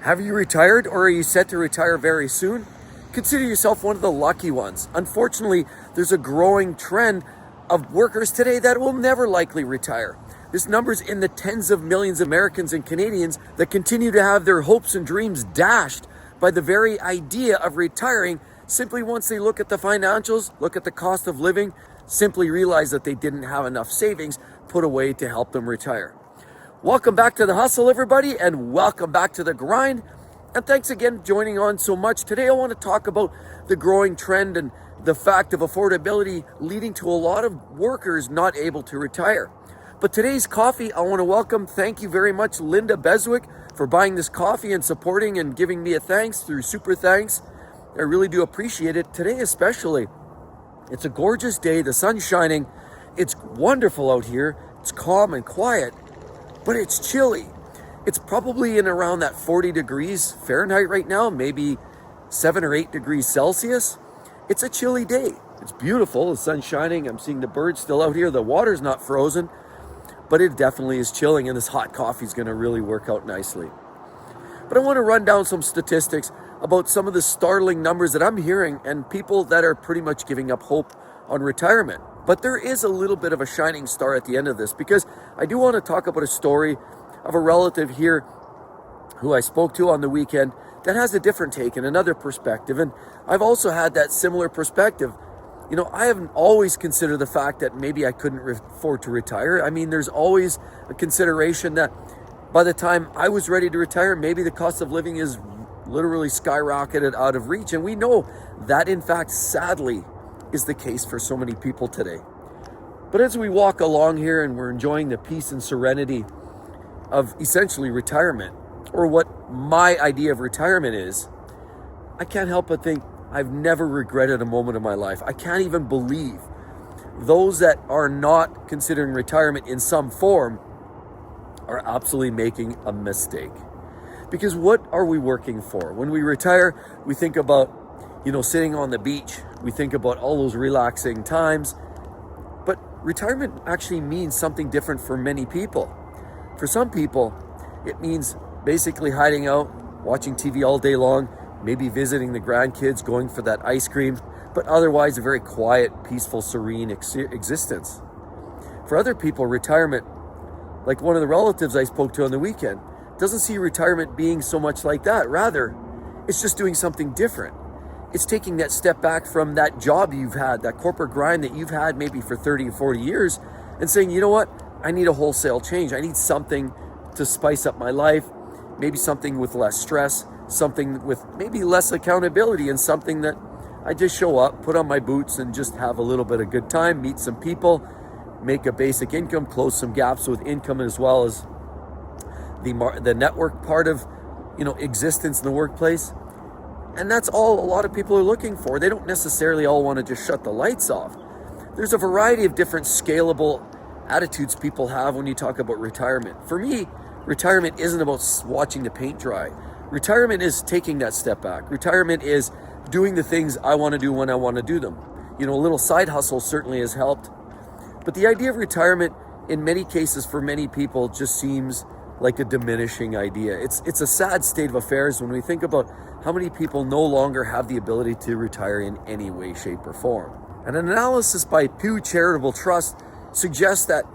Have you retired, or are you set to retire very soon? Consider yourself one of the lucky ones. Unfortunately, there's a growing trend of workers today that will never likely retire. This number's in the tens of millions of Americans and Canadians that continue to have their hopes and dreams dashed by the very idea of retiring simply once they look at the financials, look at the cost of living, simply realize that they didn't have enough savings put away to help them retire. Welcome back to the hustle, everybody, and welcome back to the grind. And thanks again for joining on so much. Today I want to talk about the growing trend and the fact of affordability leading to a lot of workers not able to retire. But today's coffee, I want to welcome, thank you very much, Linda Beswick, for buying this coffee and supporting and giving me a thanks through Super Thanks. I really do appreciate it. Today especially, it's a gorgeous day, the sun's shining, it's wonderful out here, it's calm and quiet, but it's chilly. It's probably in around that 40 degrees Fahrenheit right now, maybe 7 or 8 degrees Celsius. It's a chilly day. It's beautiful, the sun's shining, I'm seeing the birds still out here, the water's not frozen, but it definitely is chilling, and this hot coffee is going to really work out nicely. But I want to run down some statistics about some of the startling numbers that I'm hearing and people that are pretty much giving up hope on retirement. But there is a little bit of a shining star at the end of this, because I do want to talk about a story of a relative here who I spoke to on the weekend that has a different take and another perspective. And I've also had that similar perspective. You know, I haven't always considered the fact that maybe I couldn't afford to retire. I mean, there's always a consideration that by the time I was ready to retire, maybe the cost of living is literally skyrocketed out of reach. And we know that, in fact, sadly, is the case for so many people today. But as we walk along here and we're enjoying the peace and serenity of essentially retirement, or what my idea of retirement is, I can't help but think I've never regretted a moment of my life. I can't even believe those that are not considering retirement in some form are absolutely making a mistake. Because what are we working for? When we retire, we think about, sitting on the beach. We think about all those relaxing times. But retirement actually means something different for many people. For some people, it means basically hiding out, watching TV all day long, maybe visiting the grandkids, going for that ice cream, but otherwise a very quiet, peaceful, serene existence. For other people, retirement, like one of the relatives I spoke to on the weekend, doesn't see retirement being so much like that. Rather, it's just doing something different. It's taking that step back from that job you've had, that corporate grind that you've had maybe for 30 or 40 years, and saying, you know what, I need a wholesale change. I need something to spice up my life, maybe something with less stress, something with maybe less accountability, and something that I just show up, put on my boots, and just have a little bit of good time, meet some people, make a basic income, close some gaps with income, as well as the network part of existence in the workplace. And that's all a lot of people are looking for. They don't necessarily all want to just shut the lights off. There's a variety of different scalable attitudes people have when you talk about retirement. For me, retirement isn't about watching the paint dry. Retirement is taking that step back. Retirement is doing the things I want to do when I want to do them. A little side hustle certainly has helped. But the idea of retirement, in many cases, for many people, just seems like a diminishing idea. It's a sad state of affairs when we think about how many people no longer have the ability to retire in any way, shape, or form. An analysis by Pew Charitable Trust suggests that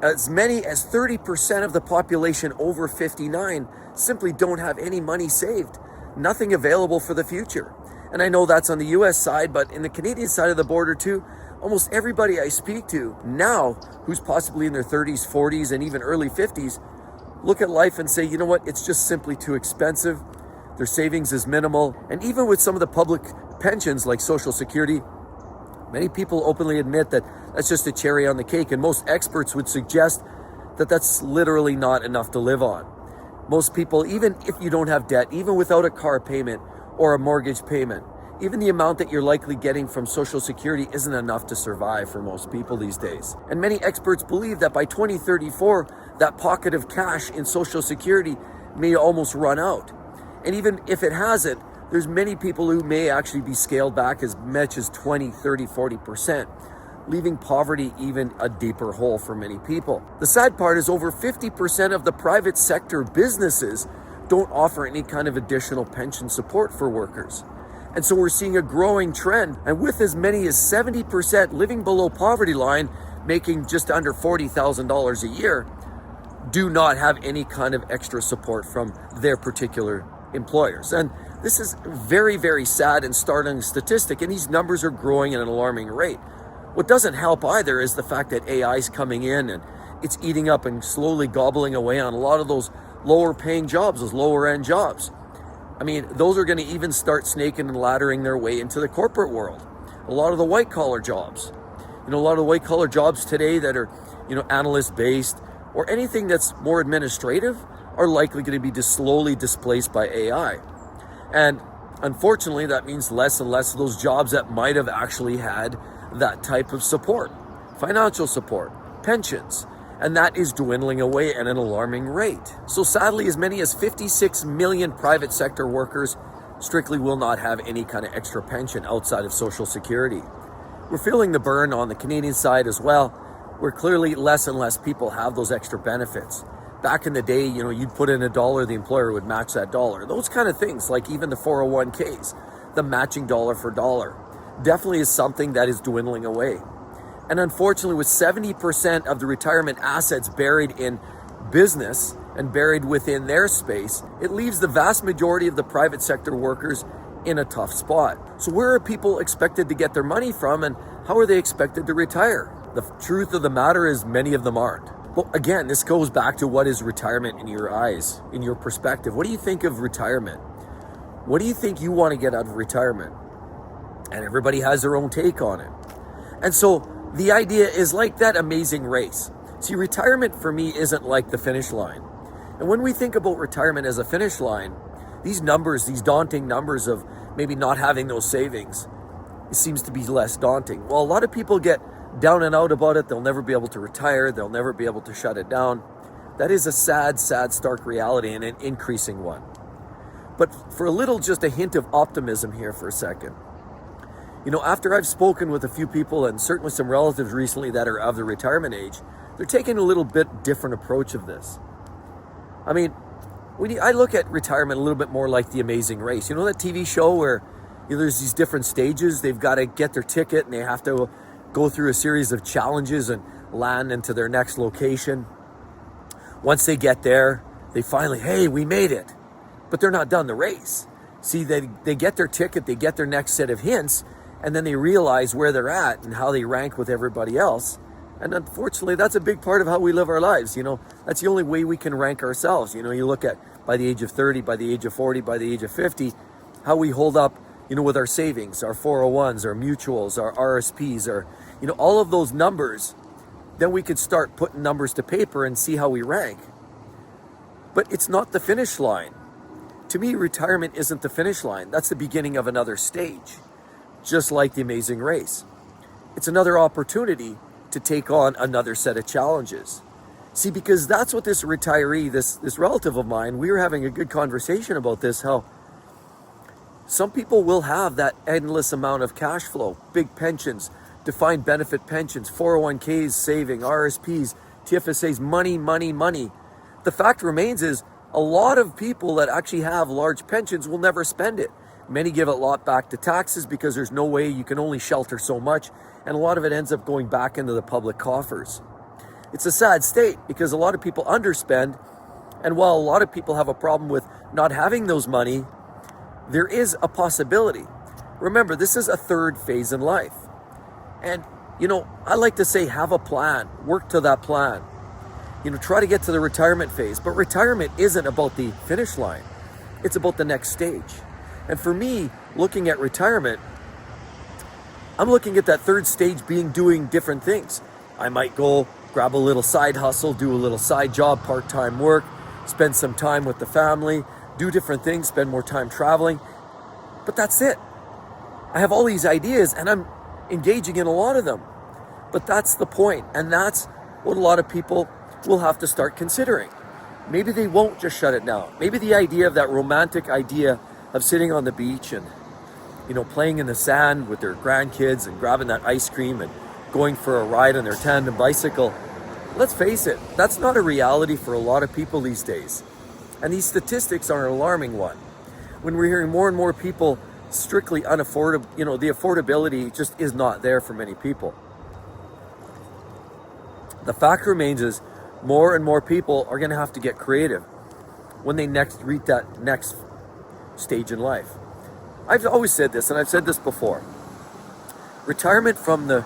as many as 30% of the population over 59 simply don't have any money saved, nothing available for the future. And I know that's on the US side, but in the Canadian side of the border too, almost everybody I speak to now who's possibly in their 30s, 40s, and even early 50s look at life and say, you know what, it's just simply too expensive. Their savings is minimal. And even with some of the public pensions like Social Security, many people openly admit that that's just a cherry on the cake. And most experts would suggest that that's literally not enough to live on. Most people, even if you don't have debt, even without a car payment or a mortgage payment, even the amount that you're likely getting from Social Security isn't enough to survive for most people these days. And many experts believe that by 2034, that pocket of cash in Social Security may almost run out. And even if it hasn't, there's many people who may actually be scaled back as much as 20, 30, 40%, leaving poverty even a deeper hole for many people. The sad part is over 50% of the private sector businesses don't offer any kind of additional pension support for workers. And so we're seeing a growing trend, and with as many as 70% living below poverty line, making just under $40,000 a year, do not have any kind of extra support from their particular employers. And this is very, very sad and startling statistic, and these numbers are growing at an alarming rate. What doesn't help either is the fact that AI is coming in and it's eating up and slowly gobbling away on a lot of those lower paying jobs, those lower end jobs. I mean, those are going to even start snaking and laddering their way into the corporate world. A lot of the white collar jobs, a lot of the white collar jobs today that are, analyst based or anything that's more administrative are likely going to be just slowly displaced by AI. And unfortunately, that means less and less of those jobs that might have actually had that type of support, financial support, pensions, and that is dwindling away at an alarming rate. So sadly, as many as 56 million private sector workers strictly will not have any kind of extra pension outside of Social Security. We're feeling the burn on the Canadian side as well, where clearly less and less people have those extra benefits. Back in the day, you'd put in $1, the employer would match that dollar. Those kind of things, like even the 401ks, the matching dollar for dollar, definitely is something that is dwindling away. And unfortunately, with 70% of the retirement assets buried in business and buried within their space, it leaves the vast majority of the private sector workers in a tough spot. So where are people expected to get their money from, and how are they expected to retire? The truth of the matter is many of them aren't. Well, again, this goes back to what is retirement in your eyes, in your perspective. What do you think of retirement? What do you think you want to get out of retirement? And everybody has their own take on it. And so the idea is like that amazing race. See, retirement for me isn't like the finish line. And when we think about retirement as a finish line, these numbers, these daunting numbers of maybe not having those savings, it seems to be less daunting. Well, a lot of people get down and out about it. They'll never be able to retire. They'll never be able to shut it down. That is a sad, sad, stark reality, and an increasing one. But for a little, just a hint of optimism here for a second. After I've spoken with a few people and certainly some relatives recently that are of the retirement age, they're taking a little bit different approach of this. I mean, I look at retirement a little bit more like The Amazing Race. That TV show where there's these different stages. They've got to get their ticket and they have to go through a series of challenges and land into their next location. Once they get there, they finally, hey, we made it. But they're not done the race. See, they get their ticket, they get their next set of hints, and then they realize where they're at and how they rank with everybody else. And unfortunately, that's a big part of how we live our lives. That's the only way we can rank ourselves. You look at by the age of 30, by the age of 40, by the age of 50, how we hold up, with our savings, our 401s, our mutuals, our RSPs, our, all of those numbers. Then we could start putting numbers to paper and see how we rank. But it's not the finish line. To me, retirement isn't the finish line. That's the beginning of another stage. Just like The Amazing Race. It's another opportunity to take on another set of challenges. See, because that's what this retiree, this relative of mine, we were having a good conversation about this, how some people will have that endless amount of cash flow, big pensions, defined benefit pensions, 401ks, saving, RSPs, TFSAs, money. The fact remains is a lot of people that actually have large pensions will never spend it. Many give a lot back to taxes because there's no way, you can only shelter so much, and a lot of it ends up going back into the public coffers. It's a sad state because a lot of people underspend, and while a lot of people have a problem with not having those money, there is a possibility. Remember, this is a third phase in life. And, I like to say have a plan, work to that plan. Try to get to the retirement phase, but retirement isn't about the finish line. It's about the next stage. And for me, looking at retirement, I'm looking at that third stage being doing different things. I might go grab a little side hustle, do a little side job, part-time work, spend some time with the family, do different things, spend more time traveling. But that's it. I have all these ideas and I'm engaging in a lot of them. But that's the point. And that's what a lot of people will have to start considering. Maybe they won't just shut it down. Maybe the idea of that romantic idea of sitting on the beach and, playing in the sand with their grandkids and grabbing that ice cream and going for a ride on their tandem bicycle. Let's face it, that's not a reality for a lot of people these days. And these statistics are an alarming one. When we're hearing more and more people strictly unaffordable, the affordability just is not there for many people. The fact remains is more and more people are going to have to get creative when they next reach that next stage in life. I've always said this, and I've said this before. Retirement from the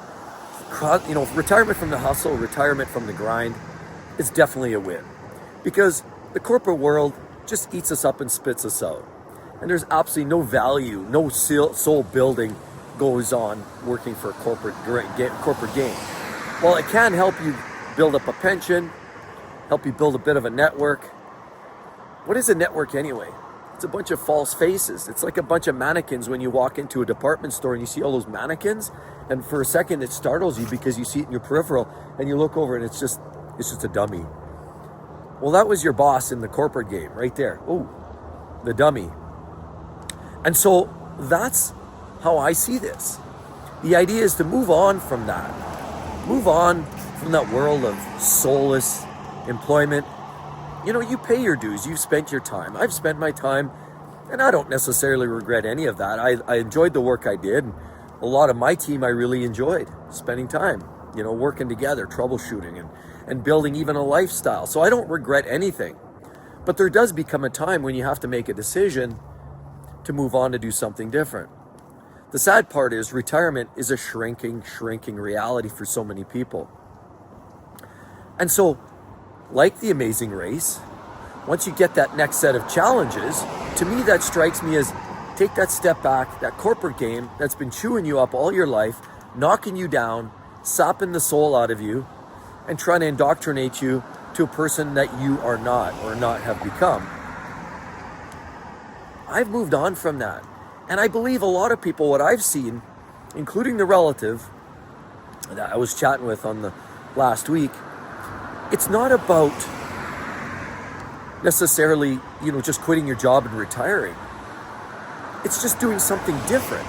hustle, retirement from the grind is definitely a win, because the corporate world just eats us up and spits us out. And there's absolutely no value, no soul building goes on working for a corporate gain. While it can help you build up a pension, help you build a bit of a network. What is a network anyway? It's a bunch of false faces. It's like a bunch of mannequins when you walk into a department store and you see all those mannequins, and for a second it startles you because you see it in your peripheral and you look over and it's just a dummy. Well, that was your boss in the corporate game right there. Oh, the dummy. And so that's how I see this. The idea is to move on from that. Move on from that world of soulless employment. You pay your dues. You've spent your time. I've spent my time, and I don't necessarily regret any of that. I enjoyed the work I did. A lot of my team I really enjoyed spending time, working together, troubleshooting, and building even a lifestyle. So I don't regret anything. But there does become a time when you have to make a decision to move on to do something different. The sad part is retirement is a shrinking reality for so many people. And so, like the Amazing Race, once you get that next set of challenges, to me that strikes me as take that step back, that corporate game that's been chewing you up all your life, knocking you down, sapping the soul out of you, and trying to indoctrinate you to a person that you are not or not have become. I've moved on from that. And I believe a lot of people, what I've seen, including the relative that I was chatting with on the last week, it's not about necessarily, just quitting your job and retiring. It's just doing something different.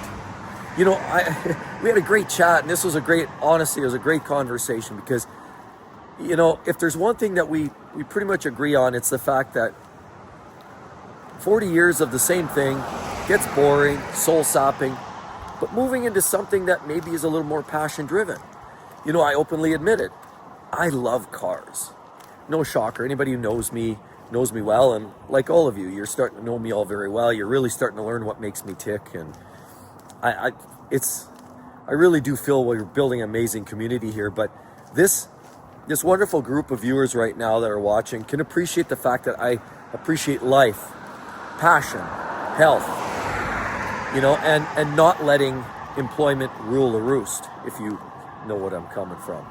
We had a great chat, and this was honestly, it was a great conversation because, if there's one thing that we pretty much agree on, it's the fact that 40 years of the same thing gets boring, soul-sapping, but moving into something that maybe is a little more passion-driven. I openly admit it. I love cars. No shocker. Anybody who knows me well, and like all of you, you're starting to know me all very well. You're really starting to learn what makes me tick, and I really do feel we're building an amazing community here. But this wonderful group of viewers right now that are watching can appreciate the fact that I appreciate life, passion, health, and not letting employment rule the roost, if you know what I'm coming from.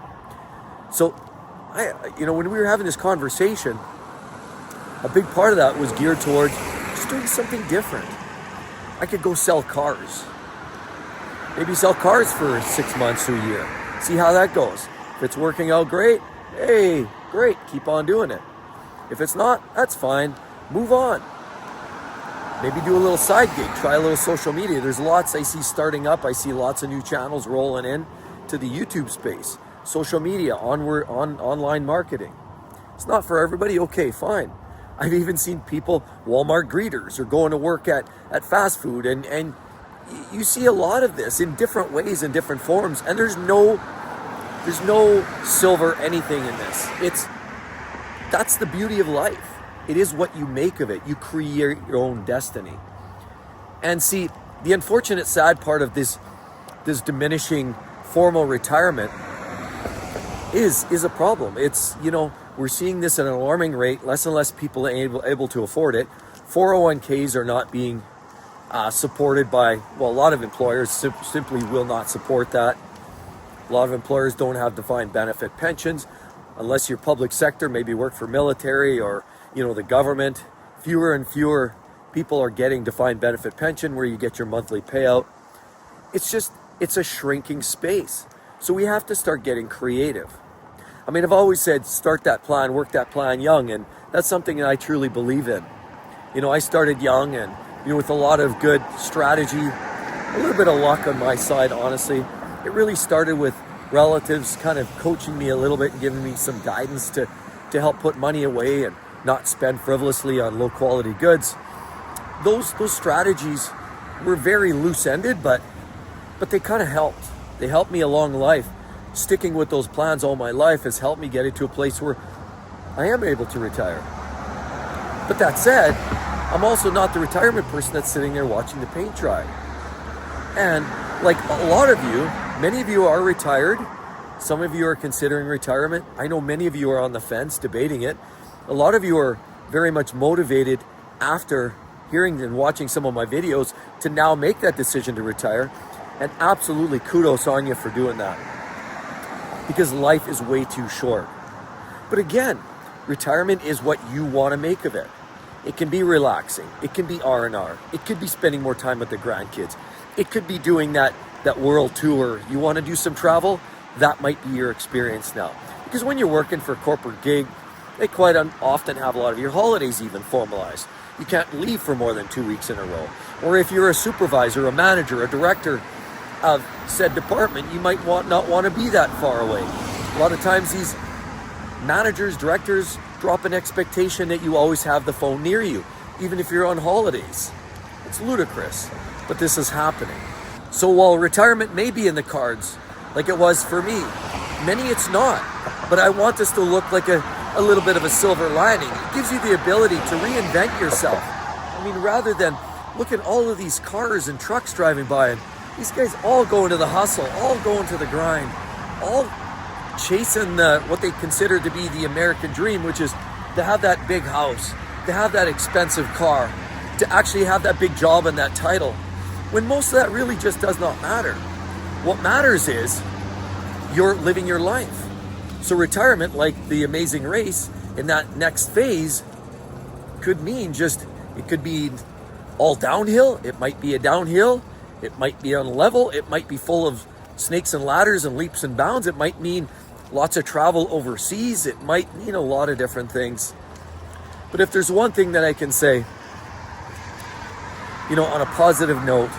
So, when we were having this conversation, a big part of that was geared towards just doing something different. I could go sell cars. Maybe sell cars for 6 months to a year. See how that goes. If it's working out great, hey, great, keep on doing it. If it's not, that's fine. Move on. Maybe do a little side gig, try a little social media. There's lots I see starting up. I see lots of new channels rolling in to the YouTube space. Social media, online marketing. It's not for everybody, okay, fine. I've even seen people, Walmart greeters, or going to work at fast food, and you see a lot of this in different ways, in different forms, and there's no silver anything in this. That's the beauty of life. It is what you make of it. You create your own destiny. And see, the unfortunate sad part of this diminishing formal retirement is a problem. It's, we're seeing this at an alarming rate. Less and less people are able to afford it. 401ks are not being supported by, a lot of employers simply will not support that. A lot of employers don't have defined benefit pensions unless you're public sector, maybe work for military or the government. Fewer and fewer people are getting defined benefit pension where you get your monthly payout. It's a shrinking space. So we have to start getting creative. I've always said start that plan, work that plan young, and that's something that I truly believe in. I started young and with a lot of good strategy, a little bit of luck on my side, honestly. It really started with relatives kind of coaching me a little bit and giving me some guidance to help put money away. And not spend frivolously on low quality goods. Those strategies were very loose-ended, but they kind of helped. They helped me along life. Sticking with those plans all my life has helped me get into a place where I am able to retire. But that said, I'm also not the retirement person that's sitting there watching the paint dry. And like a lot of you, many of you are retired. Some of you are considering retirement. I know many of you are on the fence debating it. A lot of you are very much motivated after hearing and watching some of my videos to now make that decision to retire. And absolutely kudos on you for doing that, because life is way too short. But again, retirement is what you want to make of it. It can be relaxing. It can be R&R. It could be spending more time with the grandkids. It could be doing that world tour. You want to do some travel? That might be your experience now. Because when you're working for a corporate gig, they quite often have a lot of your holidays even formalized. You can't leave for more than 2 weeks in a row. Or if you're a supervisor, a manager, a director of said department, you might not want to be that far away. A lot of times these managers, directors drop an expectation that you always have the phone near you, even if you're on holidays. It's ludicrous, but this is happening. So while retirement may be in the cards, like it was for me, many it's not. But I want this to look like a little bit of a silver lining. It gives you the ability to reinvent yourself. I mean, rather than look at all of these cars and trucks driving by, and these guys all going to the hustle, all going to the grind, all chasing what they consider to be the American dream, which is to have that big house, to have that expensive car, to actually have that big job and that title, when most of that really just does not matter. What matters is you're living your life. So retirement, like the Amazing Race, in that next phase could mean it could be all downhill. It might be a downhill. It might be on level. It might be full of snakes and ladders and leaps and bounds. It might mean lots of travel overseas. It might mean a lot of different things. But if there's one thing that I can say, on a positive note,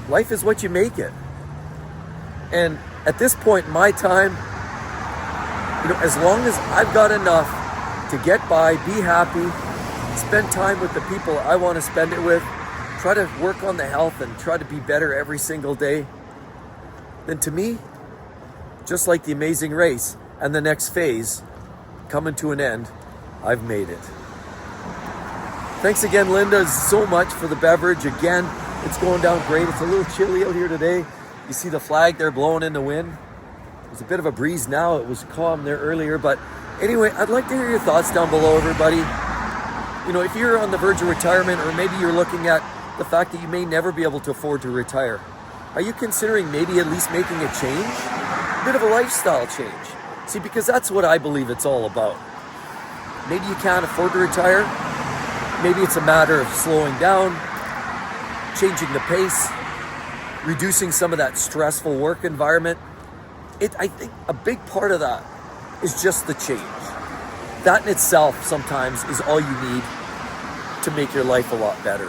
life is what you make it. And at this point in my time, as long as I've got enough to get by, be happy, spend time with the people I want to spend it with, try to work on the health and try to be better every single day, then to me, just like the Amazing Race and the next phase coming to an end, I've made it. Thanks again, Linda, so much for the beverage. Again, it's going down great. It's a little chilly out here today. You see the flag there blowing in the wind. There's a bit of a breeze now. It was calm there earlier. But anyway, I'd like to hear your thoughts down below, everybody. If you're on the verge of retirement, or maybe you're looking at the fact that you may never be able to afford to retire, are you considering maybe at least making a change? A bit of a lifestyle change. See, because that's what I believe it's all about. Maybe you can't afford to retire. Maybe it's a matter of slowing down, changing the pace, reducing some of that stressful work environment. I think a big part of that is just the change. That in itself sometimes is all you need to make your life a lot better.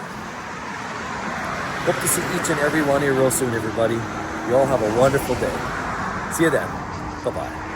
Hope to see each and every one of you real soon, everybody. You all have a wonderful day. See you then. Bye-bye.